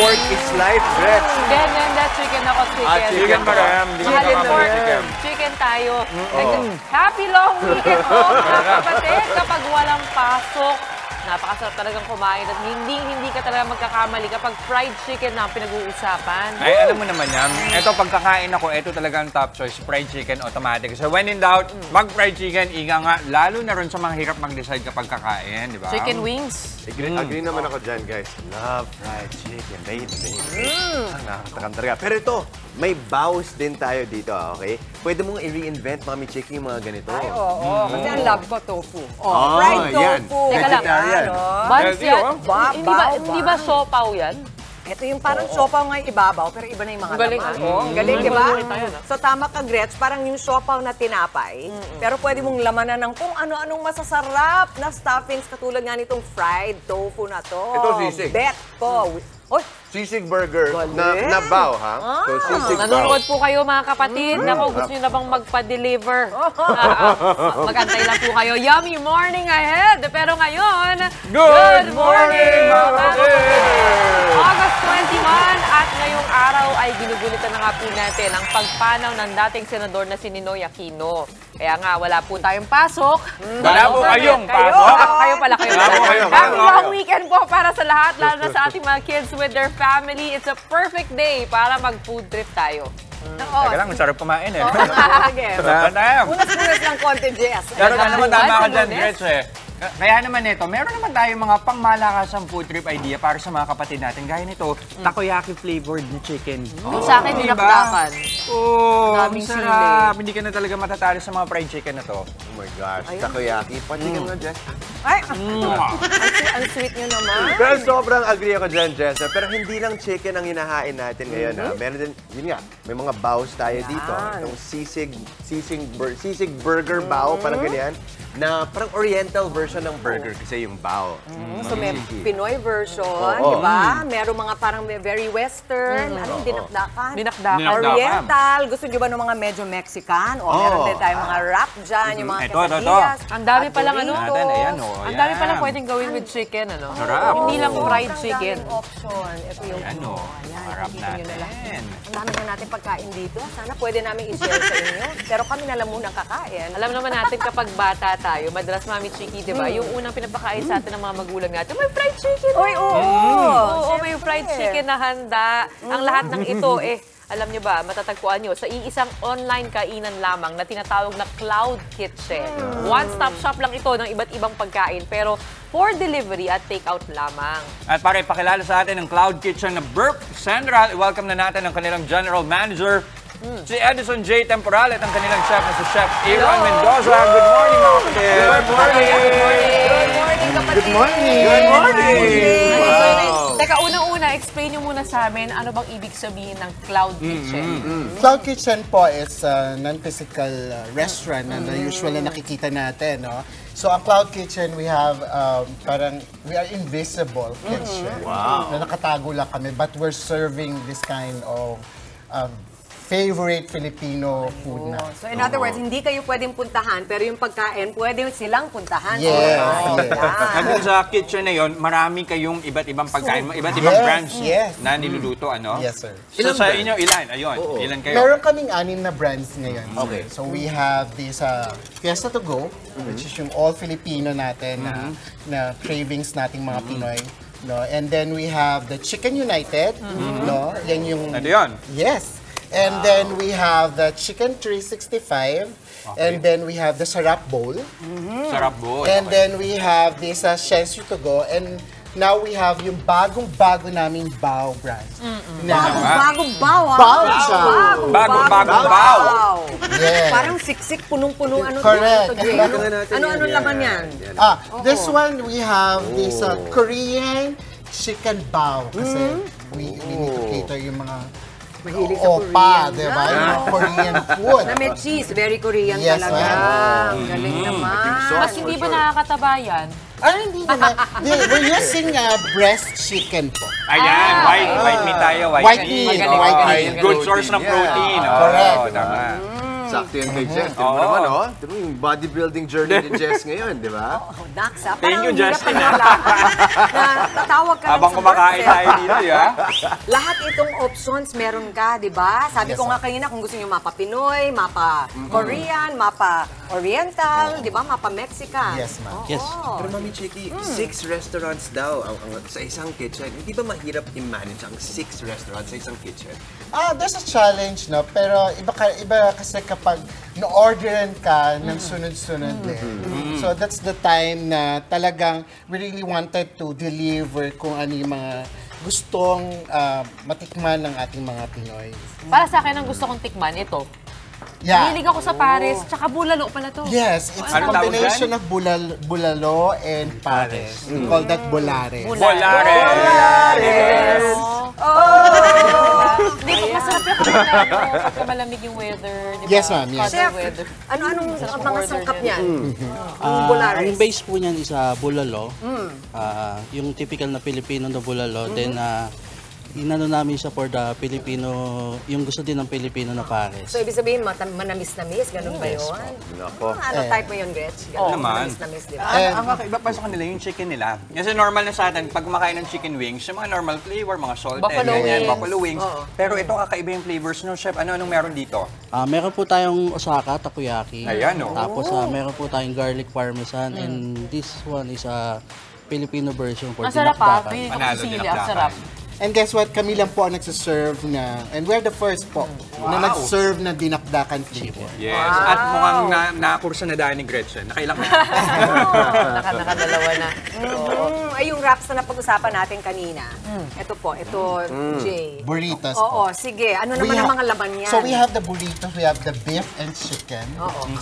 pork is life, Gretch. Ganyan na chicken ako, chicken. Chicken pa rin. Mahalin pork, chicken tayo. Happy long weekend po, mga kapatid. Kapag walang pasok, napakasarap talagang kumain at hindi ka talaga magkakamali kapag fried chicken na ang pinag-uusapan. Ay, alam mo naman yan. Ito, pagkakain ako, ito talaga ang top choice, fried chicken automatic. So when in doubt, mag-fried chicken, iga nga, lalo na rin sa mga hirap mag-decide kapag kakain, di ba? Chicken wings. Agree naman ako dyan, guys. Love fried chicken, baby. Nakakatakam talaga. Pero ito, may bawas din tayo dito, okay? Pwede mong i-reinvent, Mami Chiki, yung mga ganito. Ay, oo. Kasi ang love ko, tofu. Fried tofu. Teka lang. Buns yan? Hindi ba siopaw yan? Ito yung parang siopaw nga yung ibabaw, pero iba na yung mga laman. Ang galing, di ba? So tama ka, Gretch, parang yung siopaw na tinapay, pero pwede mong lamanan ng kung ano-anong masasarap na stuffings, katulad nga nitong fried tofu na to. Ito, sisig. Bet ko. Oy, Sisig burger na baw, ha? So, sisig baw. Nanonood po kayo, mga kapatid. Naku, gusto nyo na bang magpa-deliver? Mag-antay lang po kayo. Yummy morning ahead! Pero ngayon, Good morning, mga kapatid! August 21 at ngayong araw ay ginugulitan na nga po natin ang pagpanaw ng dating senador na si Ninoy Aquino. Kaya nga, wala po tayong pasok. Wala po kayong pasok. Kayo pala. kayo. Happy long weekend po para sa lahat, lalo na sa ating mga kids with their family. It's a perfect day para mag-food trip tayo. Teka lang, masarap kumain eh. Sige. Tayo. Unas-unas lang konti, Jess. Pero naman tama ka dyan, Lunes. Gretch eh. Kaya naman ito, meron naman tayong mga pangmalakasang food trip idea para sa mga kapatid natin. Gaya nito, takoyaki flavored na chicken. Yung sa akin, dinakdakan. Ang sarap. Hindi ka na talaga matatalo sa mga fried chicken na to. Oh my gosh, takoyaki. Patigan nga, Jess. Ay, ang sweet nyo naman. Pero sobrang agree ako dyan, Jess. Pero hindi lang chicken ang hinahain natin ngayon, ha? Meron din, yun nga, may mga baws tayo dito. Itong sisig burger bao, parang ganyan. Na parang oriental version ng burger kasi yung bao. So may Pinoy version, di ba? Merong mga parang very western. Ano yung dinakdakan? Dinakdakan. Oriental. Gusto nyo ba ng mga medyo Mexican? O meron din tayong mga wrap dyan, yung mga quesadillas. Ang dami palang ano. Ayan, Ang dami palang pwedeng gawin with chicken, ano? Sarap. Hindi lang fried chicken. Option. Ito yung Harap natin. Ang dami na natin pagkain dito. Sana pwede namin i-share sa inyo. Pero kami na lang munang kakain. Alam naman natin kapag bata tayo, madalas Mami Chiki, di ba? Yung unang pinapakain sa atin ng mga magulang natin, may fried chicken. Uy, oo! Oo, may fried chicken na handa. Ang lahat ng ito, alam niyo ba, matatagpuan niyo sa iisang online kainan lamang na tinatawag na Cloud Kitchen. One-stop shop lang ito ng iba't ibang pagkain, pero for delivery at take-out lamang. At para ipakilala sa atin ng Cloud Kitchen na Burp Central, welcome na natin ang kanilang General Manager, si Edison J. Temporal at ang kanilang chef na si Chef Aaron Mendoza. Good morning, mga kapatid! Good morning! Good morning, kapatid! Good morning! Good morning! Wow. Teka, unang-una, explain niyo muna sa amin ano bang ibig sabihin ng Cloud Kitchen. Cloud Kitchen po is a non-physical restaurant na usually nakikita natin, no? So, ang Cloud Kitchen, we have we are invisible kitchen. Wow. Na nakatago lang kami, but we're serving this kind of favorite Filipino food na. So in other words, hindi kayo pwedeng puntahan, pero yung pagkain, pwede silang puntahan. Yes. At dun sa kitchen na yon, marami kayong iba't ibang pagkain, iba't ibang brands na niluluto, ano? Yes, sir. So sa inyo, ilan? Ayun, ilan kayo? Meron kaming 6 na brands ngayon. Okay. So we have this Fiesta to Go, which is yung all Filipino natin na cravings nating mga Pinoy. No? And then we have the Chicken United. No? Yan yung... Ano yun? Yes. And then we have the Chicken 365. And then we have the Sarap Bowl. Sarap bowl. And then we have this Shensu to Go. And now we have yung bagong-bago naming Bao brand. Bagong baw, ha? Bao siya. Bagong baw. Yes. Parang siksik, punong-puno. Ano Correct. Ano laman yan? This one we have this Korean chicken bao. Kasi we need to cater yung mga Mahilig sa opa, Korean. di ba? Yung mga Korean food. Na may cheese, very Korean Yes, talaga. ma'am. Galing naman. Mas hindi ba nakakataba yan? Hindi naman. We're using breast chicken po. Ayan, white meat tayo. White meat. Good source ng protein. Correct. Tama. So Sakto yan kay Jess. Tignan mo naman, oh. Tignan mo yung bodybuilding journey ni Jess ngayon, di ba? Oh, Dax, ha? Thank you, Parang hirap Justin, paniwala na tatawag ka lang Habang sa kumakain birth tayo dito, ha? Lahat itong options meron ka, di ba? Sabi ko nga kanina, kung gusto nyo mapa Pinoy, mapa Korean, mapa Oriental, di ba? Mapa Mexican. Yes, ma'am. Yes. Pero Mami Chiki, 6 restaurants daw sa isang kitchen. Hindi ba mahirap i-manage ang 6 restaurants sa isang kitchen? There's a challenge, no? Pero iba kasi kapag na-orderan ka ng sunod-sunod din. So that's the time na talagang we really wanted to deliver kung ano yung mga gustong matikman ng ating mga Pinoy. Para sa akin, ang gusto kong tikman, ito. Yeah. Hilig ako sa Pares, tsaka bulalo pala to. Yes, it's a Ano tawag combination of bulalo and pares. We call that bolares. Bolares! Hindi ko masarap yung kapag pagka malamig yung weather, di ba? Yes, ma'am, yes. Colder Chef, weather. ano-anong Sarap mga order sangkap niyan. niyan? Bolares. Ang base po niyan is bulalo. Yung typical na Filipino na bulalo. Then, inano namin siya for the Filipino, yung gusto din ng Filipino na pares. So, ibig sabihin, manamis-namis, ganun ba yun? Nako. Ano type mo yun, Gretch? Oo naman. Manamis-namis, di ba? Ang kakaiba pa sa kanila yung chicken nila. Kasi normal na sa atin, pag kumakain ng chicken wings, yung mga normal flavor, mga salted, Buffalo ganyan, wings. buffalo wings. Pero ito kakaiba yung flavors no, chef. Anong meron dito? Meron po tayong Osaka, takoyaki. Ayan, oh. Tapos meron po tayong garlic parmesan. And this one is a Filipino version for Masarap pa. dinakdakan. Pili ko Panalo, sili. Ang dinakdakan. sarap. And guess what? Kami lang po ang nagsaserve na, and we're the first po na nagserve na dinakdakan flavor. Yes. At mukhang nakakursa na dahil ni Gretchen. Nakailang na. Nakadalawa na. Ay, yung wraps na napag-usapan natin kanina. Ito po, ito, Jay. Burritos Oo, po. sige. Ano naman ang mga laman yan? So we have the burritos, we have the beef and chicken.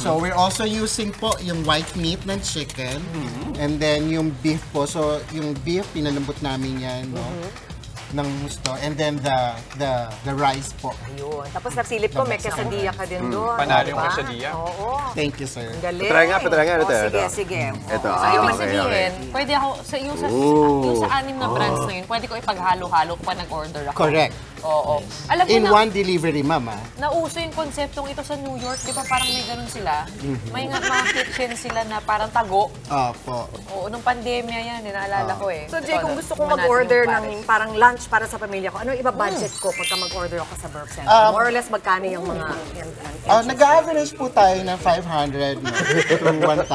So we're also using po yung white meat ng chicken. And then yung beef po. So yung beef, pinalambot namin yan, no? Ng gusto. And then the rice po. Ayun. Tapos nasilip ko, may quesadilla ka din doon. Panalo yung diba? quesadilla. Oo. Thank you, sir. Ang galing. Patry nga. Ito, Oh, sige, ito. sige. Ito, Oo. ah, Ibig okay, sabihin, pwede ako, yung sa 6 na brands na yun, pwede ko ipaghalo-halo pa nag-order ako. Correct. Oo. Alam mo In na, one delivery, mama. nauso yung konseptong ito sa New York, di ba parang may ganun sila? May mga kitchen sila na parang tago. Opo. Oo, nung pandemya yan, naalala ko eh. So, Jay, kung gusto kong Tikman natin mag-order yung ng Pares. parang lunch para sa pamilya ko, ano iba budget ko pagka mag-order ako sa Burp Center? More or less, magkano yung mga... Nag-average po tayo ng 500 no, to 1,000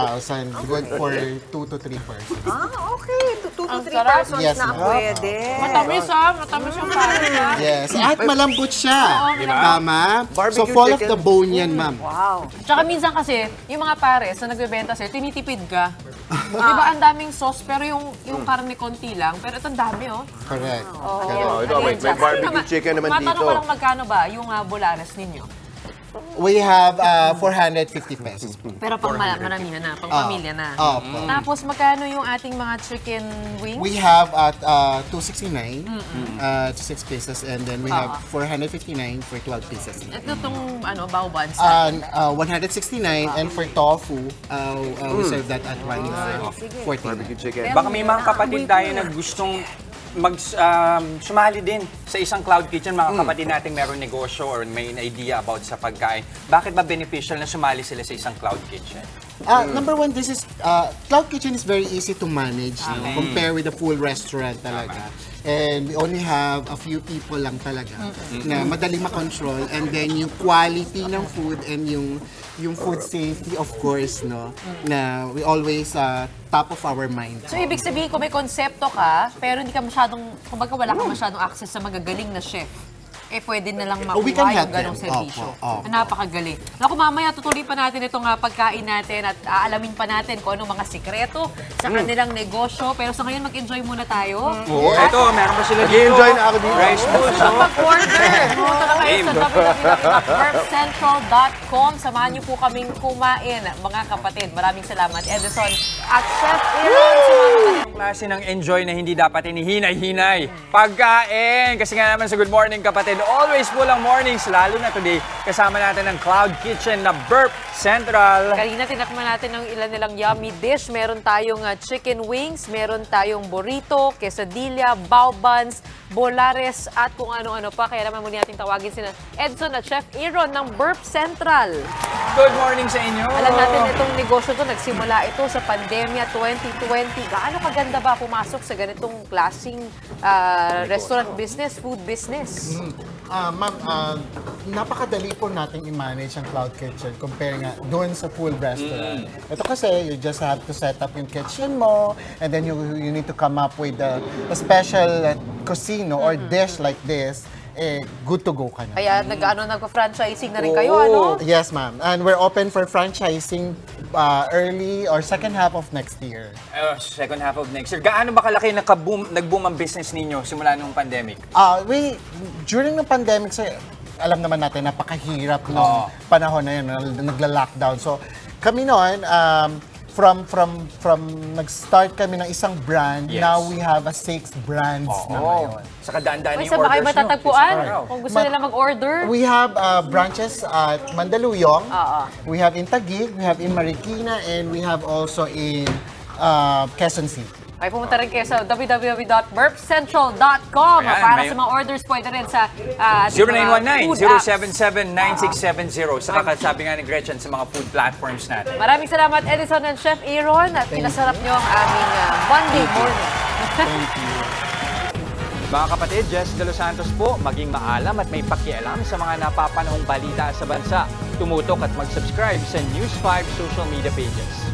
good for 2 to 3 persons. Okay. 2 to Ang 3 sarap. persons Yes, na ma'am. pwede. Matamis yung Pares Yes. At malambot siya. Diba? Tama? So Barbecue full of chicken. the bone yan, ma'am. Wow. Tsaka minsan kasi, yung mga Pares na nagbebenta sa'yo, tinitipid ka. Di ba ang daming sauce, pero yung karne konti lang. Pero ito ang dami, oh. Correct. Oh, ito, may barbecue chicken naman dito. Matanong ko lang magkano ba yung bolares ninyo? We have 450 pesos. Pero pang maramihan na, pang pamilya na. Opo. Tapos magkano yung ating mga chicken wings? We have at 269 to 6 pieces, and then we have 459 for 12 pieces. Ito itong bao buns. 169, and for tofu, we serve that at 149. Barbecue chicken. Baka may mga kapatid tayo na gustong sumali din sa isang cloud kitchen, mga kapatid natin meron negosyo or may idea about sa pagkain. Bakit ba beneficial na sumali sila sa isang cloud kitchen? Number one, this is cloud kitchen is very easy to manage compare with a full restaurant talaga. And we only have a few people lang talaga na madali makontrol, and then yung quality ng food and yung food safety, of course, no, na we always top of our mind. So, ibig sabihin, kung may konsepto ka, pero hindi ka masyadong, kumbaga wala ka masyadong access sa magagaling na chef, eh pwede na lang we can makuha help yung ganong them. servisyo. Opo. Napakagaling. Naku, mamaya tutuloy pa natin itong pagkain natin at aalamin pa natin kung anong mga sikreto sa kanilang negosyo. Pero sa ngayon, mag-enjoy muna tayo. Oo, ito, meron pa sila dito. Nag-enjoy na ako dito. Rice balls, Kung mag-order, pumunta na kayo sa www.burpcentral.com. Samahan niyo po kaming kumain, mga kapatid. Maraming salamat, Edison at Chef Aaron. Klase ng enjoy na hindi dapat hinihinay-hinay. Pagkain! Kasi nga naman sa Good Morning Kapatid, kapatid, always full ang mornings, lalo na today. Kasama natin ang Cloud Kitchen na Burp Central. Kanina tinakman natin ng ilan nilang yummy dish. Meron tayong chicken wings, meron tayong burrito, quesadilla, bao buns, bolares, at kung ano-ano pa. Kaya naman muli natin tawagin sila Edson at Chef Aaron ng Burp Central. Good morning sa inyo. Alam natin itong negosyo to, nagsimula ito sa pandemya 2020. Gaano kaganda ba pumasok sa ganitong klaseng restaurant business, food business? Ma'am, napakadali po nating i-manage ang Cloud Kitchen compare nga doon sa full restaurant. Ito kasi, you just have to set up yung kitchen mo and then you need to come up with a special cuisine or dish like this. Good to go ka na. Kaya nag-franchising na rin kayo, ano? Yes, ma'am. And we're open for franchising early or second half of next year. Second half of next year. Gaano ba kalaki nag-boom ang business ninyo simula nung pandemic? During the pandemic, sir, alam naman natin, napakahirap nung panahon na yun, nagla-lockdown. So, kami noon, from nag-start kami ng isang brand, now we have 6 brands na ngayon. Saka daan-daan May yung saan ba kayo orders nyo. matatagpuan? Kung gusto nila mag-order? We have branches at Mandaluyong, we have in Taguig, we have in Marikina, and we have also in Quezon City. Ay, pumunta rin kayo sa www.burpcentral.com Ayan, para sa mga orders. Pwede rin sa 0919-077-9670. Saka sabi nga ni Gretchen sa mga food platforms natin. Maraming salamat, Edison and Chef Aaron, at pinasarap nyo ang aming Monday morning. Mga kapatid, Jess De Los Santos po, maging maalam at may pakialam sa mga napapanahong balita sa bansa. Tumutok at mag-subscribe sa News 5 social media pages.